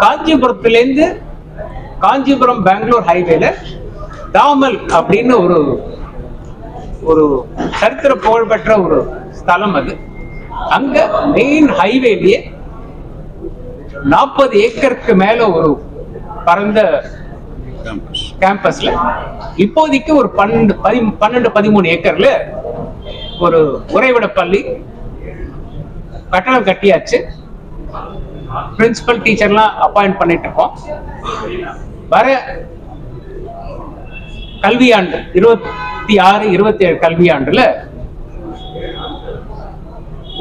காஞ்சிபுரத்திலேருந்து காஞ்சிபுரம் பெங்களூர் ஹைவேல தாமல் அப்படின்னு ஒரு சரித்திர புகழ்பெற்ற ஒரு ஸ்தலம் அது. அங்க மெயின் ஹைவேலயே 40 ஏக்கருக்கு மேல ஒரு பரந்த கேம்பஸ்ல இப்போதைக்கு ஒரு 12-13 ஏக்கர்ல ஒரு உறைவிட பள்ளி கட்டணம் கட்டியாச்சு. பிரின்சிபல் டீச்சர்லாம் அப்பாயிண்ட் பண்ணிட்டு இருக்கோம். வர கல்வியாண்டு 26-27 கல்வியாண்டுல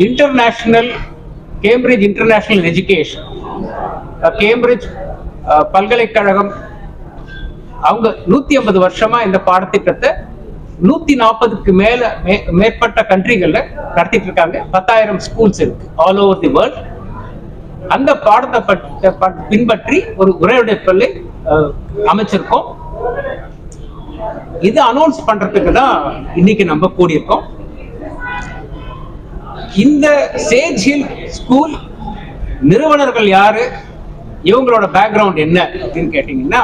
international Cambridge international education Cambridge பல்கலைக்கழகம் அவங்க 150 வருஷமா இந்த பாடத்திட்டத்தை 140க்கு மேற்பட்ட கண்ட்ரிகள்ல நடத்திட்டு இருக்காங்க. 10,000 ஸ்கூல்ஸ் இருக்கு ஆல் ஓவர் தி வேர்ல்ட். அந்த பாடத்தை பின்பற்றி ஒரு உரையாடை பள்ளி அமைச்சிருக்கோம். இது அனௌன்ஸ் பண்றதுக்கு தான் இன்னைக்கு நம்ம கூடியிருக்கோம். இந்த சேஜ் ஹில் ஸ்கூல் நிறுவனர்கள் யாரு, இவங்களோட பேக்ரவுண்ட் என்ன அப்படின்னு கேட்டீங்கன்னா,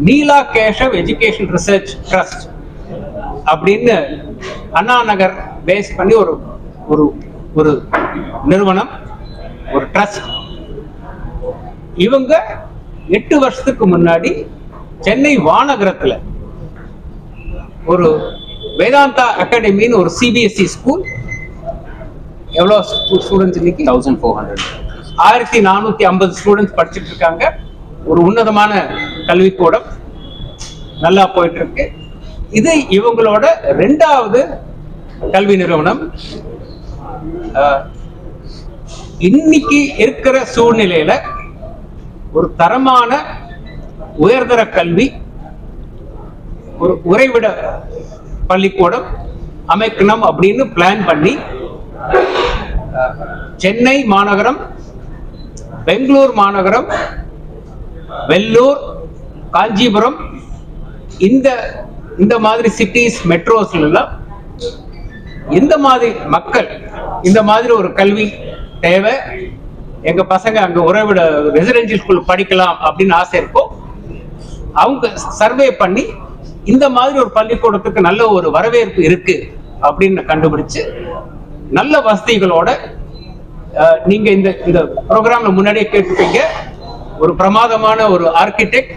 நீலா கேஷவ் எஜுகேஷன் ரிசர்ச் ட்ரஸ்ட் அப்படின்னு அண்ணா நகர் பேஸ் பண்ணி ஒரு நிறுவனம், ஒரு ட்ரஸ்ட். இவங்க 8 வருஷத்துக்கு முன்னாடி சென்னை வானகரத்துல ஒரு வேதாந்தா அகாடமின்னு ஒரு சிபிஎஸ்இ ஸ்கூல், எவ்வளவு ஸ்டூடெண்ட்ஸ் இன்னைக்கு 1450 ஸ்டூடெண்ட்ஸ் படிச்சுட்டு இருக்காங்க. ஒரு உன்னதமான கல்விக்கூடம், நல்லா போயிட்டு இருக்கு. இது இவங்களோட 2வது கல்வி நிறுவனம். இன்னைக்கு இருக்கிற சூழ்நிலையில ஒரு தரமான உயர்தர கல்வி, ஒரு உறைவிட பள்ளிக்கூடம் அமைக்கணும் அப்படின்னு பிளான் பண்ணி சென்னை மாநகரம், பெங்களூர் மாநகரம், வெள்ளூர், காஞ்சிபுரம் இந்த மாதிரி சிட்டிஸ் மெட்ரோஸ்ல எந்த மாதிரி மக்கள் இந்த மாதிரி ஒரு கல்வி தேவை, எங்க பசங்க அங்க உறைவிட ரெசிடென்சியல் ஸ்கூல் படிக்கலாம் அப்படின்னு ஆசை இருக்கும், அவங்க சர்வே பண்ணி இந்த மாதிரி ஒரு பள்ளிக்கூடத்துக்கு நல்ல ஒரு வரவேற்பு இருக்கு அப்படின்னு கண்டுபிடிச்சு நல்ல வசதிகளோட, நீங்க இந்த ப்ரோக்ராம்ல முன்னாடியே கேட்டுப்பீங்க, ஒரு பிரமாதமான ஒரு architect,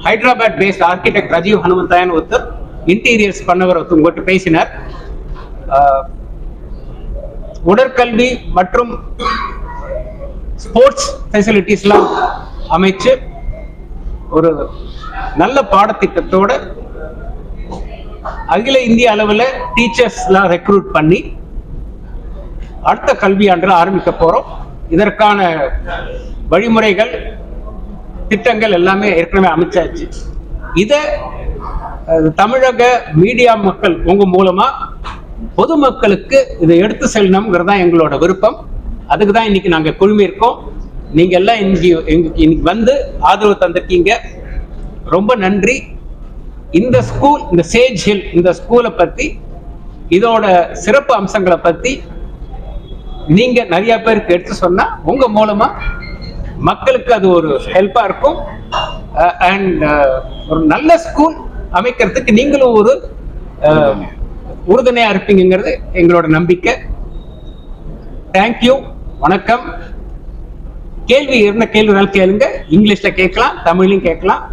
Hyderabad based architect Rajeev Hanumanthayan ஒருத்தர் இன்டீரியர்ஸ் பண்ணவர் உங்கள்கிட்ட பேசினார். உடற்கல்வி மற்றும் ஸ்போர்ட்ஸ் ஃபெசிலிட்டிஸ்லாம் அமைச்சு ஒரு நல்ல பாடத்திட்டத்தோட அகில இந்திய அளவில் டீச்சர்ஸ்லாம் ரெக்ரூட் பண்ணி அடுத்த கல்வியாண்டில் ஆரம்பிக்க போறோம். இதற்கான வழிமுறைகள், திட்டங்கள் எல்லாமே ஏற்கனவே அமைச்சாச்சு. இதை தமிழக மீடியா மக்கள் உங்க மூலமா பொதுமக்களுக்கு இதை எடுத்து செல்லணுங்கிறது தான் எங்களோட விருப்பம். அதுக்கு தான் இன்னைக்கு நாங்க குழுமி இருக்கோம். நீங்க எல்லாம் இன்னைக்கு வந்து ஆதரவு தந்திருக்கீங்க, ரொம்ப நன்றி. இந்த ஸ்கூல், இந்த சேஜ் ஹில் இந்த ஸ்கூலை பத்தி, இதோட சிறப்பு அம்சங்களை பத்தி நீங்க நிறைய பேருக்கு எடுத்து சொன்னா உங்க மூலமா மக்களுக்கு அது ஒரு ஹெல்ப்பா இருக்கும். அண்ட் ஒரு நல்ல ஸ்கூல் அமைக்கிறதுக்கு நீங்களும் ஒரு உறுதுணையா இருப்பீங்கிறது எங்களோட நம்பிக்கை. தேங்க்யூ, வணக்கம். கேள்வி என்ன கேள்வினாலும் கேளுங்க, இங்கிலீஷ்ல கேட்கலாம், தமிழ்லையும் கேட்கலாம்.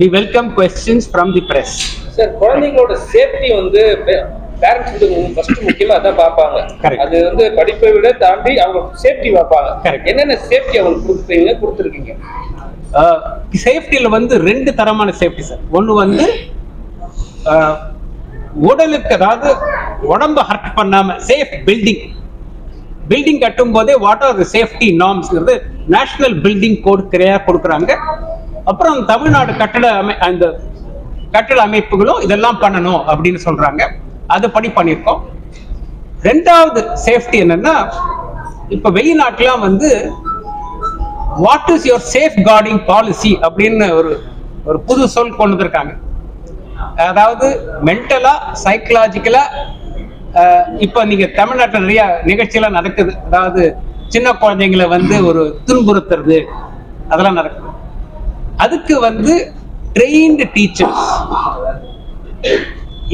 we welcome questions from the press. Sir, குழந்தைங்களோட சேஃப்டி வந்து பேரண்ட்ஸ் வந்து ஃபர்ஸ்ட் முக்கியமா அதான் பார்ப்பாங்க. அது வந்து படிப்பை விட தாண்டி அவங்க சேஃப்டி பார்ப்பாங்க. என்னென்ன சேஃப்டி அவங்களுக்கு கொடுத்துருக்கீங்க? சேஃப்டியில வந்து 2 தரமான சேஃப்டி சார். ஒன்று வந்து உடலுக்கு, அதாவது உடம்ப ஹர்ட் பண்ணாம சேஃப் பில்டிங் கட்டும் போதே வாட் ஆர் தி சேஃப்டி நார்ம்ஸ்ங்கிறது நேஷனல் பில்டிங் கோட் கொடுக்குறாங்க. அப்புறம் தமிழ்நாடு கட்டட அமைப்புகளும் இதெல்லாம் பண்ணணும் அப்படின்னு சொல்றாங்க. அது படி பண்ணியிருக்கோம். 2வது சேஃப்டி என்னன்னா, இப்ப வெளிநாட்டுலாம் வந்து what is your safe guarding policy அப்படின்னு ஒரு புது சொல் கொண்டு வந்திருக்காங்க. அதாவது மென்டலா, சைக்கலாஜிக்கலா இப்போ நீங்க தமிழ்நாட்டில் நிறைய நிகழ்ச்சியெல்லாம் நடக்குது. அதாவது சின்ன குழந்தைங்களை வந்து ஒரு துன்புறுத்துறது அதெல்லாம் நடக்குது. அதுக்கு வந்து ட்ரெயின்டு டீச்சர்ஸ்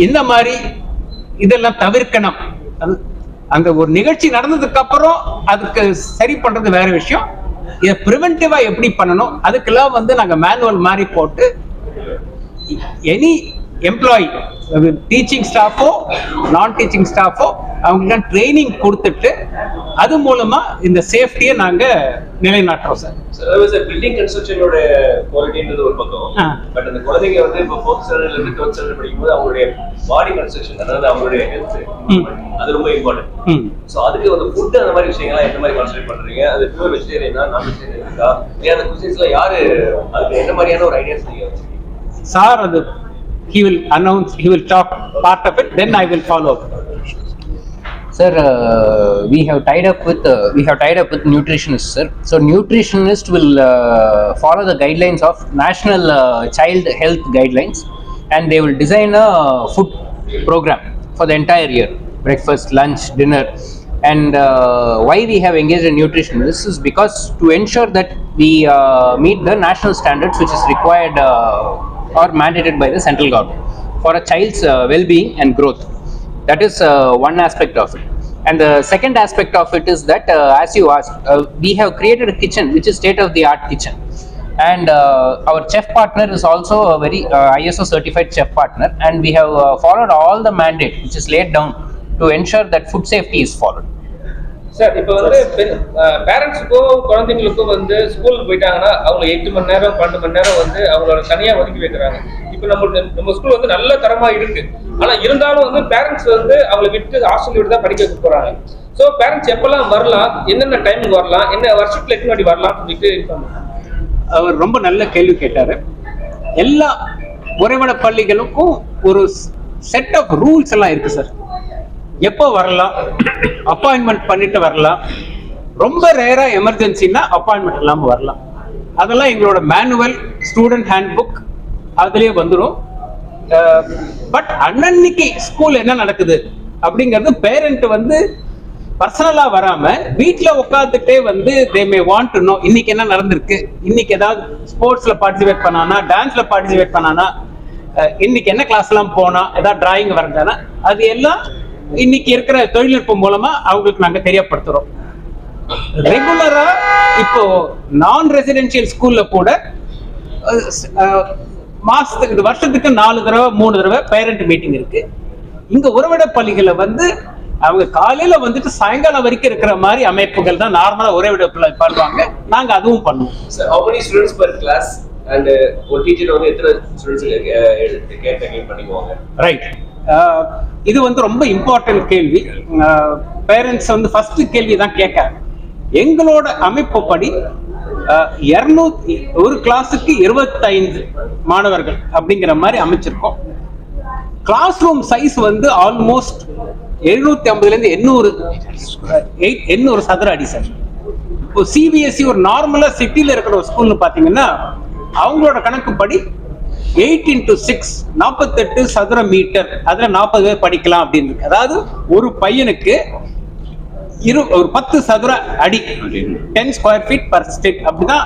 இந்த மாதிரி இதெல்லாம் தவிர்க்கணும். அது அந்த ஒரு நிகழ்ச்சி நடந்ததுக்கு அப்புறம் அதுக்கு சரி பண்றது வேற விஷயம். இதை ப்ரிவென்டிவா எப்படி பண்ணணும் அதுக்கெல்லாம் வந்து நாங்க மேனுவல் மாதிரி போட்டு எனி எம்ப்ளாயி டீச்சிங் ஸ்டாஃபோ நான் டீச்சிங் ஸ்டாஃபோ அவங்களுக்கு ட்ரைனிங் கொடுத்துட்டு அது மூலமா இந்த சேஃப்டியை நாங்க நிலைநாட்டுறோம் சார். பில்டிங் கன்ஸ்ட்ரக்ஷனோட குவாலிட்டின்றது ஒரு பக்கம். பட் அந்த குழந்தைங்க வந்து இப்போ 4th ஸ்டாண்டர்ட்ல இருந்து 12th ஸ்டாண்டர்ட் படிக்கும்போது அவங்களுடைய பாடி கன்ஸ்ட்ரக்ஷன், அதாவது அவங்களுடைய ஹெல்த், அது ரொம்ப இம்பார்ட்டன்ட். ஸோ அதுக்கு வந்து ஃபுட் அந்த மாதிரி விஷயங்கள்லாம் எந்த மாதிரி கான்சென்ட்ரேட் பண்றீங்க? அது பியூர் வெஜிடேரியனா நான் வெஜிடேரியன் இருக்கா? ஏன் அந்த குசின்ஸ்ல யாரு அதுக்கு என்ன மாதிரியான ஒரு ஐடியாஸ் நீங்க வச்சிருக்கீங்க சார்? அது he will announce, he will talk part of it, then I will follow up. Sir, we have tied up with nutritionists, sir. So nutritionist will follow the guidelines of national child health guidelines, and they will design a food program for the entire year: breakfast, lunch, dinner. And why we have engaged a nutritionist is because to ensure that we meet the national standards which is required or mandated by the central government for a child's well-being and growth. That is one aspect of it. And the second aspect of it is that as you asked, we have created a kitchen which is state-of-the-art kitchen. And our chef partner is also a very ISO certified chef partner, and we have followed all the mandate which is laid down to ensure that food safety is followed. Sir, இப்போ வந்து பேரண்ட்ஸுக்கும் குழந்தைங்களுக்கும் வந்து ஸ்கூலுக்கு போயிட்டாங்கன்னா அவங்க 8 மணி நேரம் 12 மணி நேரம் வந்து அவங்களோட தனியா ஒதுக்கி வைக்கிறாங்க. இப்போ நம்ம ஸ்கூல் வந்து நல்ல தரமா இருக்கு. ஆனா இருந்தாலும் வந்து பேரண்ட்ஸ் வந்து அவங்களை விட்டு ஹாஸ்டல் விட்டு தான் படிக்க வைக்க போறாங்க. ஸோ பேரண்ட்ஸ் எப்பெல்லாம் வரலாம், என்னென்ன டைமுக்கு வரலாம், என்ன வருஷத்துல எத்தனை வாட்டி வரலாம்னு சொல்லிட்டு அவர் ரொம்ப நல்ல கேள்வி கேட்டாரு. எல்லா உறைவிட பள்ளிகளுக்கும் ஒரு செட் ஆஃப் ரூல்ஸ் எல்லாம் இருக்கு சார். எப்போ வரலாம், அப்பாயின்மெண்ட் பண்ணிட்டு வரலாம், ரொம்ப ரேரா எமர்ஜென்சின்னா அப்பாயின்மெண்ட் இல்லாமல் வரலாம். அதெல்லாம் எங்களோட மேனுவல் ஸ்டூடெண்ட் ஹேண்ட் புக் அதுலேயே வந்துடும். பட் அன்னன்னைக்கு ஸ்கூல் என்ன நடக்குது அப்படிங்கிறது பேரண்ட் வந்து பர்சனலா வராம வீட்டுல உட்காந்துட்டே வந்து தே மே வாண்ட் டு நோ இன்னைக்கு என்ன நடந்திருக்கு, இன்னைக்கு ஏதாவது ஸ்போர்ட்ஸ்ல பார்ட்டிசிபேட் பண்ணானா, டான்ஸ்ல பார்ட்டிசிபேட் பண்ணானா, இன்னைக்கு என்ன கிளாஸ் எல்லாம் போனா, ஏதாவது டிராயிங் வரைஞ்சானா, அது எல்லாம் இன்னைக்கு இருக்கிற தொழில்நுட்பம் மூலமா அவங்களுக்கு நாங்க தெரியப்படுத்துறோம். ரெகுலரா இப்போ நான் ரெசிடென்சியல் ஸ்கூல்ல கூட மாசத்துக்கு வருஷத்துக்கு 4 தடவை 3 தடவை பேரண்ட் மீட்டிங் இருக்கு. இங்க உறவிட பள்ளிகளை வந்து அவங்க காலையில வந்துட்டு சாயங்காலம் வரைக்கும் இருக்கிற மாதிரி அமைப்புகள் தான் நார்மலா உறவிட பள்ளி பண்ணுவாங்க. நாங்க அதுவும் பண்ணுவோம். How many students per class and ஒரு டீச்சர் வந்து எத்தனை ஸ்டூடண்ட்ஸ் கேர் பண்ணிக்குவாங்க? ரைட், இது வந்து ரொம்ப இம்பார்ட்டன்ட் கேள்வி. பேரண்ட்ஸ் வந்து ஃபர்ஸ்ட் கேள்வி தான் கேட்க. எங்களோட அமைப்பு படி 200 ஒரு கிளாஸுக்கு 25 மாணவர்கள் அப்படிங்கிற மாதிரி அமைச்சிருக்கோம். கிளாஸ் ரூம் சைஸ் வந்து ஆல்மோஸ்ட் 750 800 சதுர அடி சார். இப்போ சிபிஎஸ்இ ஒரு நார்மலா சிட்டில இருக்கிற ஒரு ஸ்கூல்னு பாத்தீங்கன்னா அவங்களோட கணக்குப்படி 8 into 6 48 சதுர மீட்டர், அதுல 40 பேர் படிக்கலாம் அப்படின்னு இருக்கு. அதாவது ஒரு பையனுக்கு ஒரு 10 சதுர அடி 10 ஸ்கொயர் ஃபீட் பர் ஸ்டெப் அப்படிதான்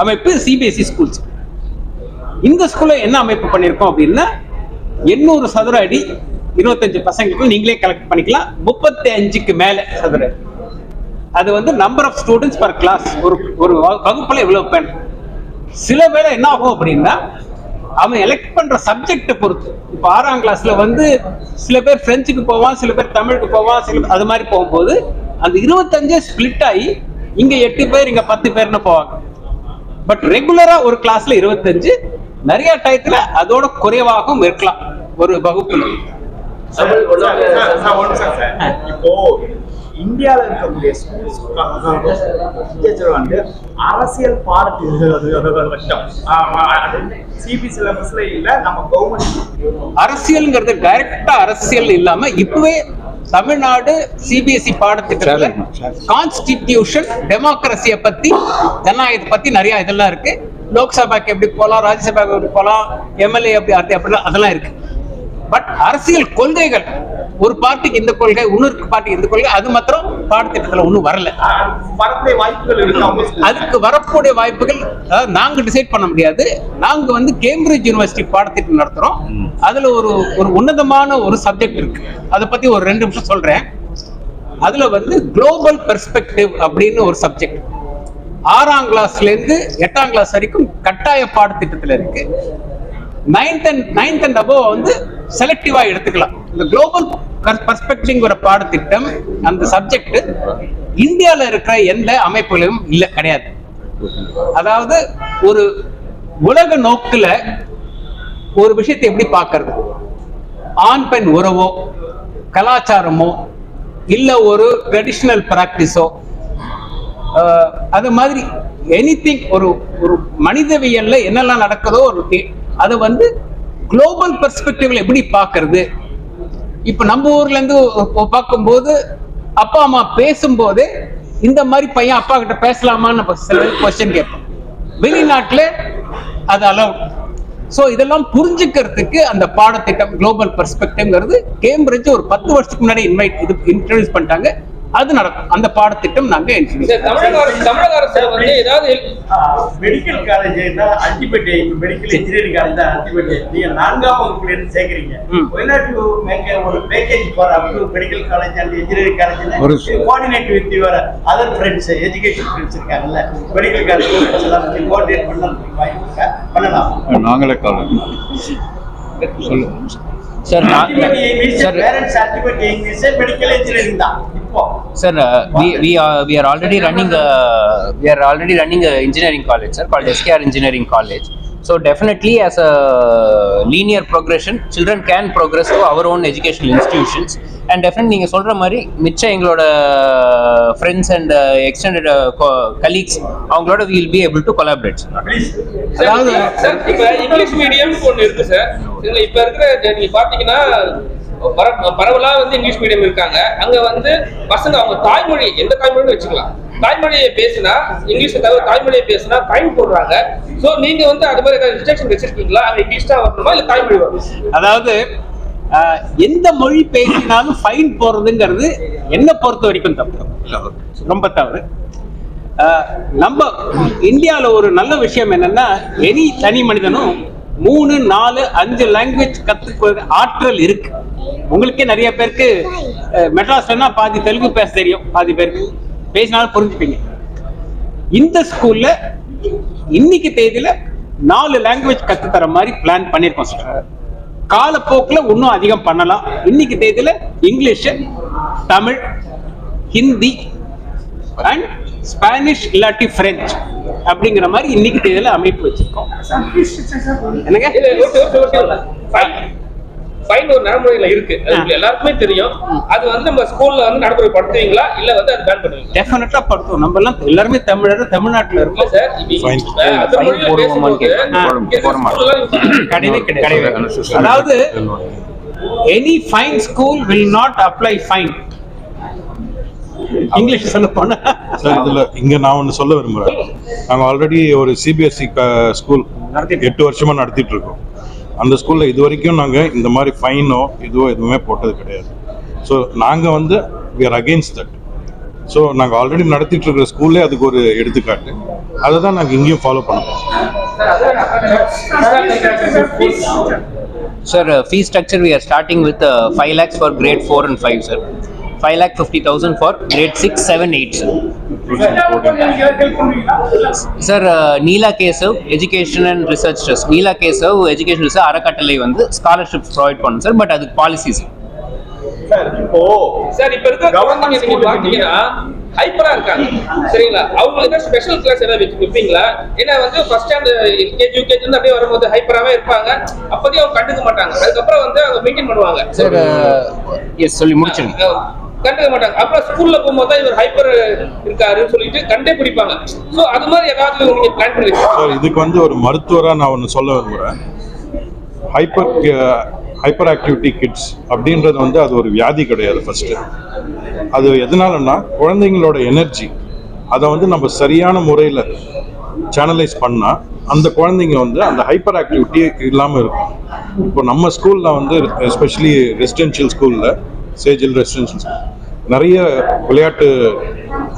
அமைப்பு சிபிஎஸ்இ ஸ்கூல்ஸ். இந்த ஸ்கூல்ல என்ன அமைப்பு பண்ணிருக்கோம் அப்படின்னா 800 சதுர அடி 25 பசங்களுக்கு நீங்களே கலெக்ட் பண்ணிக்கலாம். 35க்கு மேல சதுர அது வந்து number of students per class. ஒரு வகுப்புல இவ்வளவு பேர். சில வேளை என்ன ஆகும் அப்படின்னா அவன் எலெக்ட் பண்ற சப்ஜெக்டை பொறுத்து. இப்போ 6ஆம் கிளாஸ்ல வந்து சில பேர் பிரெஞ்சுக்கு போவான், சில பேர் தமிழுக்கு போவான், சில அது மாதிரி போகும்போது அந்த 25 ஸ்பிளிட் ஆகி இங்க 8 பேர் இங்க 10 பேர்னு போவாங்க. பட் ரெகுலரா ஒரு கிளாஸ்ல 25, நிறைய டயத்துல அதோட குறைவாகவும் இருக்கலாம் ஒரு வகுப்புல. இப்போ இந்தியால இருக்கக்கூடிய ஸ்கூல்ஸ் வந்து அரசியல் சிபி சிலபஸ்ல இல்ல, நம்ம கவர்மெண்ட் அரசியல்ங்கிறது டைரக்டா அரசியல் இல்லாம இப்பவே தமிழ்நாடு சிபிஎஸ்இ பாடத்திட்டத்துல கான்ஸ்டிடியூஷன், டெமோக்ரஸியை பத்தி, ஜனநாயகத்தை பத்தி நிறைய இதெல்லாம் இருக்கு. லோக்சபாக்கு எப்படி போகலாம், ராஜ்யசபாக்கு எப்படி போகலாம், எம்எல்ஏ எப்படி அப்படிலாம் அதெல்லாம் இருக்கு. பட் அரசியல் கொள்கைகள் ஒரு பார்ட்டிக்கு இந்த கொள்கை, இன்னொரு பார்ட்டிக்கு இந்த கொள்கை, அது மாத்திரம் பாடத்திட்டத்துல ஒன்றும் வரல. வரக்கூடிய வாய்ப்புகள் இருக்கு அவங்க school. அதுக்கு வரக்கூடிய வாய்ப்புகள் நாங்க டிசைட் பண்ண முடியாது. நாங்க வந்து கேம்பிரிட்ஜ் யூனிவர்சிட்டி பாடத்திட்டம் நடத்துறோம். அதுல ஒரு உன்னதமான ஒரு சப்ஜெக்ட் இருக்கு. அதை பத்தி ஒரு 2 நிமிஷம் சொல்றேன். அதுல வந்து குளோபல் பெர்ஸ்பெக்டிவ் அப்படின்னு ஒரு சப்ஜெக்ட் 6ஆம் கிளாஸ்ல இருந்து 8ஆம் கிளாஸ் வரைக்கும் கட்டாய பாடத்திட்டத்துல இருக்கு. 9th and above வந்து செலக்டிவா எடுத்துக்கலாம். இந்த குளோபல் பெர்ஸ்பெக்டிவ்ங்கிற பாடத்திட்டம், அந்த சப்ஜெக்ட் இந்தியால இருக்கிற எந்த அமைப்புகளும் இல்ல, கிடையாது. அதாவது ஒரு உலக நோக்குல ஒரு விஷயத்தை எப்படி பார்க்கறது, ஆண் பெண் உறவோ, கலாச்சாரமோ, இல்ல ஒரு ட்ரெடிஷனல் பிராக்டிஸோ, அது மாதிரி எனிதிங், ஒரு மனிதவியல்ல என்னெல்லாம் நடக்குதோ அது வந்து குளோபல் பெர்ஸ்பெக்டிவ்ல எப்படி பார்க்கறது. இப்ப நம்ம ஊர்ல இருந்து பார்க்கும்போது அப்பா அம்மா பேசும்போது இந்த மாதிரி பையன் அப்பா கிட்ட பேசலாமான்னு சில கொஸ்டின் கேட்போம். வெளிநாட்டுல அது அலவுட். ஸோ இதெல்லாம் புரிஞ்சுக்கிறதுக்கு அந்த பாடத்திட்டம் குளோபல் பெர்ஸ்பெக்டிவ்ங்கிறது கேம்பிரிட்ஜ் ஒரு 10 வருஷத்துக்கு முன்னாடி இன்ட்ரோடியூஸ் பண்ணிட்டாங்க. அது நடக்கும். அந்த பாடத்திட்டம் நாங்க தமிழக அரசு வந்து ஏதாவது medical college ultimate, medical engineering college தான் அல்டிமேட். நீங்க 4ஆம் வகுப்புல இருந்து சேர்க்கறீங்க. Why not you make ஒரு package for up to medical college and engineering college, coordinate with your other friends, education friends இருக்காங்கல்ல, மெடிக்கல் காலேஜ் எல்லாம் கோஆர்டினேட் பண்ணலாம். நாங்களே காலேஜ் சொல்லுங்க sir. Parents ultimate English medical engineering தான் இப்போ. Sir, we are already running a engineering college, sir, called SKR Engineering College. So definitely, as a linear progression, children can progress to our own educational institutions. And definitely, நீங்க சொல்ற மாதிரி மிச்ச எங்களோட friends and extended colleagues, அவங்களோட we will be able to collaborate. அதாவது sir, இப்ப English medium ஒன்று இருக்கு சார். இதுல இப்ப இருக்கிற நீங்க பாத்தீங்கன்னா பரவலா வந்து இங்கிலீஷ் மீடியம் இருக்காங்க. அங்க வந்து பசங்க அவங்க தாய்மொழி, எந்த தாய்மொழின்னு வச்சுக்கலாம், தாய்மொழியை பேசினா இங்கிலீஷை தவிர தாய்மொழியை பேசினா ஃபைன் போடுறாங்க. சோ நீங்க வந்து அது மாதிரி ஏதாவது ரிஸ்ட்ரிக்ஷன் வச்சிருக்கீங்களா? அங்க இங்கிலீஷா வரணுமா இல்ல தாய்மொழி வரணும்? அதாவது எந்த மொழி பேசினாலும் ஃபைன் போறதுங்கிறது என்ன பொறுத்த வரைக்கும் தப்பு, ரொம்ப தவறு. நம்ம இந்தியாவில் ஒரு நல்ல விஷயம் என்னன்னா, எனி தனி மனிதனும் 3, 4, 5 லாங்குவேஜ் கத்துக்க ஆற்றல் இருக்கு. உங்களுக்கே நிறைய பேருக்கு மெட்ராஸ்லன்னா பாதி தெலுங்கு பேச தெரியும், பாதி பேருக்கு பேசினாலும் புரிஞ்சுப்பீங்க. இந்த ஸ்கூல்ல இன்னைக்கு தேதியில 4 லாங்குவேஜ் கத்து தர மாதிரி பிளான் பண்ணிருக்கோம் சார். காலப்போக்கில் இன்னும் அதிகம் பண்ணலாம். இன்னைக்கு தேதியில English, Tamil, Hindi and Spanish இல்லாட்டி பிரெஞ்சு அப்படிங்கிற மாதிரி இன்னைக்கு தேதியில அமைப்பு வச்சிருக்கோம். என்னங்க ஃபைன் ஒரு நடைமுறையில இருக்கு, அது எல்லாருக்குமே தெரியும். அது வந்து நம்ம ஸ்கூல்ல வந்து நடைமுறைப்படுத்துவீங்களா இல்ல வந்து அது பேன் பண்ணுவீங்களா? டெஃபினட்டா படுத்துவோம். நம்ம எல்லாம் எல்லாருமே தமிழ்நாட்டுல இருக்கோம் சார். அந்த மொழியில பேசும்போது கிடையவே கிடையாது. அதாவது any fine school will not apply fine. English சொல்ல போனா சார், இதுல இங்க நான் ஒன்று சொல்ல விரும்புறேன். நாங்கள் ஆல்ரெடி ஒரு சிபிஎஸ்சி ஸ்கூல் 8 வருஷமா நடத்திட்டு இருக்கோம். அந்த ஸ்கூல்ல இது வரைக்கும் நாங்கள் இந்த மாதிரி ஃபைனோ எதுவுமே போட்டது கிடையாது. ஸோ நாங்கள் வந்து we are against that. So நாங்கள் ஆல்ரெடி நடத்திட்டு இருக்கிற ஸ்கூல்லே அதுக்கு ஒரு எடுத்துக்காட்டு. அதை தான் நாங்கள் இங்கேயும் ஃபாலோ பண்ணுவோம். Sir, fee structure we are starting with 5 lakhs for grade 4 and 5, sir. 5,50,000 for grade 6, 7, 8, sir. Sir, Neela Kesav Education and Research Trust, Neela Kesav Education Research அறக்கட்டளை வந்து scholarships provide பண்ணும் சார். பட் அதுக்கு policies sir. Sir இப்ப இருக்க குழந்தைங்க நீங்க பாத்தீங்கன்னா ஹைப்பரா இருக்காங்க, சரிங்களா? அவங்களுக்கு ஏதாவது ஸ்பெஷல் கிளாஸ் ஏதாவது வைப்பீங்களா? ஏன்னா வந்து ஃபர்ஸ்ட் ஸ்டாண்டர்ட் எல்கேஜி யூகேஜி வந்து அப்படியே வரும்போது ஹைப்பராவே இருப்பாங்க. அப்போதே அவங்க கண்டுக்க மாட்டாங்க. அதுக்கப்புறம் வந்து அவங்க மெயின்டைன் பண்ணுவாங்க. சார் எஸ் சொல்லி முடிச்சிருங்க. கண்டுக்க மாட்டாங்க. அப்புறம் ஸ்கூல்ல போகும்போது தான் இவர் ஹைப்பர் இருக்காருன்னு சொல்லிட்டு கண்டே பிடிப்பாங்க. ஸோ அது மாதிரி ஏதாவது நீங்க பிளான் பண்ணி சார், இதுக்கு வந்து ஒரு மருத்துவராக நான் ஒன்று சொல்ல விரும்புகிறேன். ஹைப்பர் ஆக்டிவிட்டி கிட்ஸ் அப்படின்றது வந்து அது ஒரு வியாதி கிடையாது. ஃபர்ஸ்ட் அது எதனாலன்னா, குழந்தைங்களோட எனர்ஜி அதை வந்து நம்ம சரியான முறையில் சேனலைஸ் பண்ணால் அந்த குழந்தைங்க வந்து அந்த ஹைப்பர் ஆக்டிவிட்டி இல்லாமல் இருக்கும். இப்போ நம்ம ஸ்கூலில் வந்து எஸ்பெஷலி ரெசிடென்ஷியல் ஸ்கூலில் சேஜில் ரெசிடென்ஷியல் ஸ்கூல் நிறைய விளையாட்டு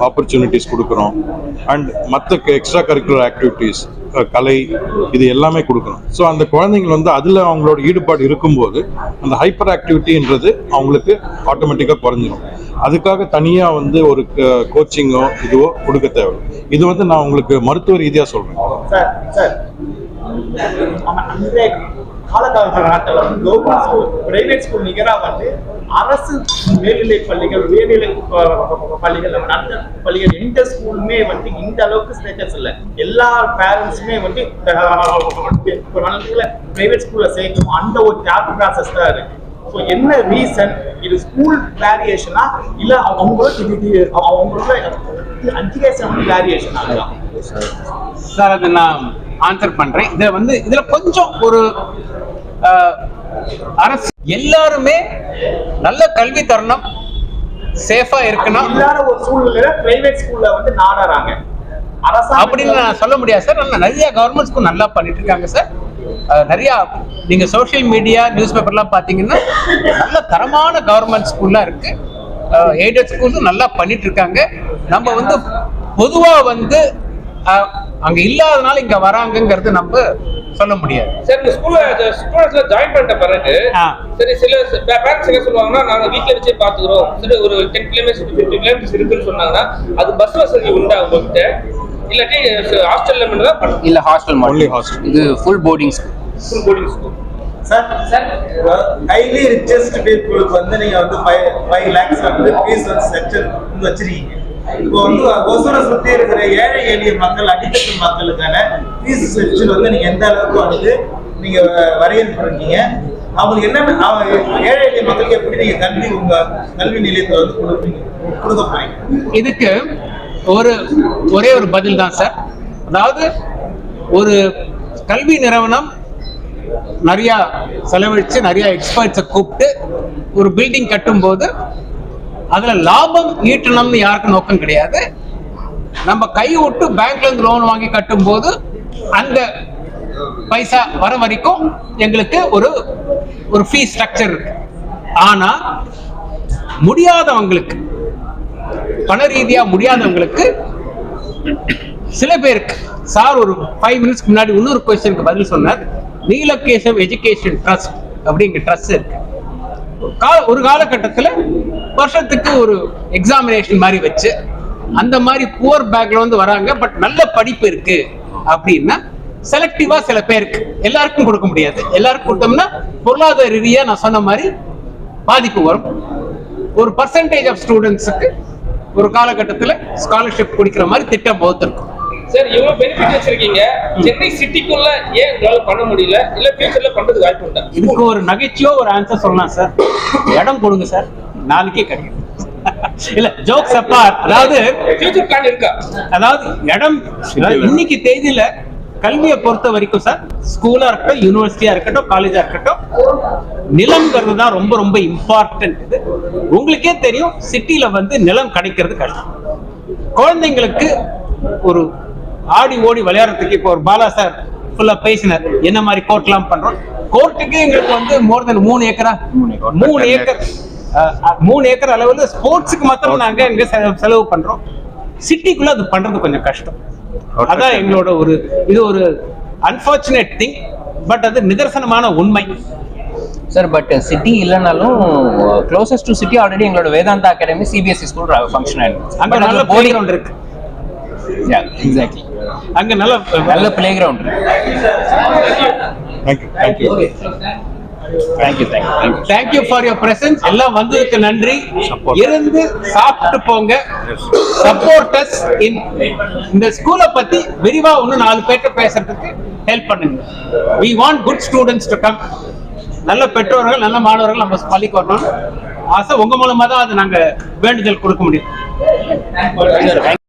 ஆப்பர்ச்சுனிட்டிஸ் கொடுக்குறோம். அண்ட் மற்ற எக்ஸ்ட்ரா கரிக்குலர் ஆக்டிவிட்டீஸ், கலை, இது எல்லாமே கொடுக்குறோம். ஸோ அந்த குழந்தைங்கள் வந்து அதில் அவங்களோட ஈடுபாடு இருக்கும்போது அந்த ஹைப்பர் ஆக்டிவிட்டின்றது அவங்களுக்கு ஆட்டோமேட்டிக்காக குறைஞ்சிடும். அதுக்காக தனியாக வந்து ஒரு கோச்சிங்கோ இதுவோ கொடுக்க தேவை. இது வந்து நான் உங்களுக்கு மருத்துவ ரீதியாக சொல்கிறேன். சார் அன்றைய காலகட்டத்தில் கவர்மெண்ட் ஸ்கூல், பிரைவேட் ஸ்கூல் நிகராக வந்து அரசு மேல்நிலை பள்ளிகள், உயர்நிலை பள்ளிகள், அந்த பள்ளிகள் எந்த ஸ்கூலுமே வந்து இந்த அளவுக்கு ஸ்டேட்டஸ் இல்லை. எல்லா பேரண்ட்ஸுமே வந்து குழந்தைகளை பிரைவேட் ஸ்கூல்ல சேர்க்கணும், அந்த ஒரு டேப் ப்ராசஸ் தான் இருக்கு. ஸோ என்ன ரீசன்? இது ஸ்கூல் வேரியேஷனா இல்ல அவங்களோட எஜுகேஷன் வேரியேஷன் ஆகலாம்? சார் அதை நான் ஆன்சர் பண்றேன். இதுல கொஞ்சம் ஒரு அரசு எல்லாருமே நல்ல கல்வி தரணும், சேஃபா இருக்கணும் இல்லாத ஒரு சூழ்நிலையில பிரைவேட் ஸ்கூல்ல வந்து நாடுறாங்க அப்படின்னு நான் சொல்ல முடியாது சார். நிறைய கவர்மெண்ட் ஸ்கூல் நல்லா பண்ணிட்டு இருக்காங்க சார். நிறைய நீங்க சோசியல் மீடியா, நியூஸ் பேப்பர்லாம் பாத்தீங்கன்னா நல்ல தரமான கவர்மெண்ட் ஸ்கூல்லாம் இருக்கு. எய்டட் ஸ்கூல்ஸும் நல்லா பண்ணிட்டு இருக்காங்க. நம்ம வந்து பொதுவா வந்து அங்க இல்லாதனால இங்க வராங்கிறது நம்ம சொல்ல முடியாது. சார் இந்த ஸ்டூடெண்ட்ஸ்ல ஜாயின் பண்ணிட்ட பிறகு சரி சில பேரண்ட்ஸ் என்ன சொல்லுவாங்கன்னா, நாங்க வீட்ல வச்சே பாத்துக்கிறோம், சரி ஒரு 10 கிலோமீட்டர்ஸ் 50 கிலோமீட்டர்ஸ் இருக்குன்னு சொன்னாங்கன்னா அது பஸ் வசதி உண்டா உங்ககிட்ட? இல்லாட்டி ஹாஸ்டல்ல மட்டும் தான்? இல்ல ஹாஸ்டல் ஒன்லி ஹாஸ்டல். இது full boarding school. Full boarding school. Sir highly richest பீப்புளுக்கு வந்து நீங்க வந்து 5 lakhs வந்து ஃபீஸ் வந்து ஸ்ட்ரக்சர் வச்சிருக்கீங்க. இப்போ வந்து ஒசூரை சுற்றி இருக்கிற ஏழை எளிய மக்கள், அடித்தட்டு மக்களுக்கான ஃபீஸ் ஸ்ட்ரக்சர் வந்து நீங்க எந்த அளவுக்கு வந்து நீங்க வரையறுப்பீங்க? அவங்களுக்கு என்ன ஏழை எளிய மக்களுக்கு எப்படி நீங்க உங்க கல்வி நிலையத்தை வந்து கொடுக்க போறீங்க? இதுக்கு ஒரே ஒரு பதில் தான் சார். அதாவது ஒரு கல்வி நிறுவனம் நிறைய செலவழிச்சு நிறைய எக்ஸ்பர்ட்ஸை கூப்பிட்டு ஒரு பில்டிங் கட்டும் போது அதுல லாபம் ஈட்டணும்னு யாருக்கும் நோக்கம் கிடையாது. நம்ம கை விட்டு பேங்க்ல இருந்து லோன் வாங்கி கட்டும் போது அந்த பைசா வர வரைக்கும் எங்களுக்கு ஒரு ஃபீஸ் ஸ்ட்ரக்சர் இருக்கு. ஆனா முடியாதவங்களுக்கு, பண ரீதியா முடியாதவங்களுக்கு சில பேருக்கு சார் ஒரு 5 மினிட்ஸ்க்கு முன்னாடி இன்னொரு கொஸ்டினுக்கு பதில் சொன்னார். நீலகேசவ் எஜுகேஷன் ட்ரஸ்ட் அப்படிங்கிற ட்ரஸ்ட் இருக்கு. ஒரு காலகட்டத்தில் வருஷத்துக்கு ஒரு எக்ஸாமினேஷன் மாதிரி வச்சு அந்த மாதிரி புவர் பேக்ரவுண்ட் வராங்க, பட் நல்ல படிப்பு இருக்கு அப்படின்னா செலக்டிவா சில பேருக்கு, எல்லாருக்கும் கொடுக்க முடியாது. எல்லாருக்கும் கொடுத்தோம்னா பொருளாதார ரீதியா நான் சொன்ன மாதிரி பாதிப்பு வரும். ஒரு பர்சன்டேஜ் ஆஃப் ஸ்டூடெண்ட்ஸுக்கு ஒரு காலகட்டத்தில் ஸ்காலர்ஷிப் கொடுக்கிற மாதிரி திட்டம் வகுத்திருக்கும். சார் இவ்வளவு பெனிஃபிட் வச்சிருக்கீங்க, சென்னை சிட்டிக்குள்ள ஏன் உங்களால பண்ண முடியல? இல்ல ஃபியூச்சர்ல பண்றதுக்கு வாய்ப்பு உண்டா? இதுக்கு ஒரு நகைச்சுவோ ஒரு ஆன்சர் சொல்லலாம் சார். இடம் கொடுங்க சார், நாளைக்கே கிடைக்கும். இல்ல ஜோக்ஸ் அப்பார்ட், அதாவது ஃபியூச்சர் பிளான் இருக்கா? அதாவது இடம் இன்னைக்கு தேதியில கல்வியை பொறுத்த வரைக்கும் சார், ஸ்கூலா இருக்கட்டும், யூனிவர்சிட்டியா இருக்கட்டும், காலேஜா இருக்கட்டும், நிலம்ங்கிறது தான் ரொம்ப ரொம்ப இம்பார்ட்டன்ட். இது உங்களுக்கே தெரியும், சிட்டில வந்து நிலம் கிடைக்கிறது கஷ்டம். குழந்தைங்களுக்கு ஒரு ஆடி ஓடி விளையாடுறதுக்கு இப்போ ஒரு பாலா சார் ஃபுல்லா பேசினார், என்ன மாதிரி கோர்ட்லாம் பண்றோம். கோர்ட்டுக்கு எங்களுக்கு வந்து மோர் தென் 3 ஏக்கர் அளவுல ஸ்போர்ட்ஸுக்கு மாத்திரம் நாங்க இங்க செலவு பண்றோம். சிட்டிக்குள்ள அது பண்றது கொஞ்சம் கஷ்டம். அதான் எங்களோட இது ஒரு அன்பார்ச்சுனேட் திங், பட் அது நிதர்சனமான உண்மை சார். பட் சிட்டி இல்லைனாலும் க்ளோசஸ்ட் டு சிட்டி ஆல்ரெடி எங்களோட Vedanta academy CBSE school function ஆயிடுச்சு. அங்க நல்ல பிளே கிரவுண்ட் இருக்கு. எக்ஸாக்ட்லி, அங்க நல்ல பிளே கிரவுண்ட் இருக்கு. Thank you for your presence. எல்லாம் வந்ததுக்கு நன்றி. இருந்து சாப்பிட்டு போங்க. சப்போர்ட்டர்ஸ் இந்த ஸ்கூலை பத்தி விரிவா இன்னும் 4 பேர்ட்ட பேசுறதுக்கு ஹெல்ப் பண்ணுங்க. we want good students to come. நல்ல பெற்றோர்கள், நல்ல மாணவர்கள் நம்ம பள்ளிக்கு வரணும் ஆசை. உங்க மூலமா தான் அது நாங்க வேண்டுதல் கொடுக்க முடியும்.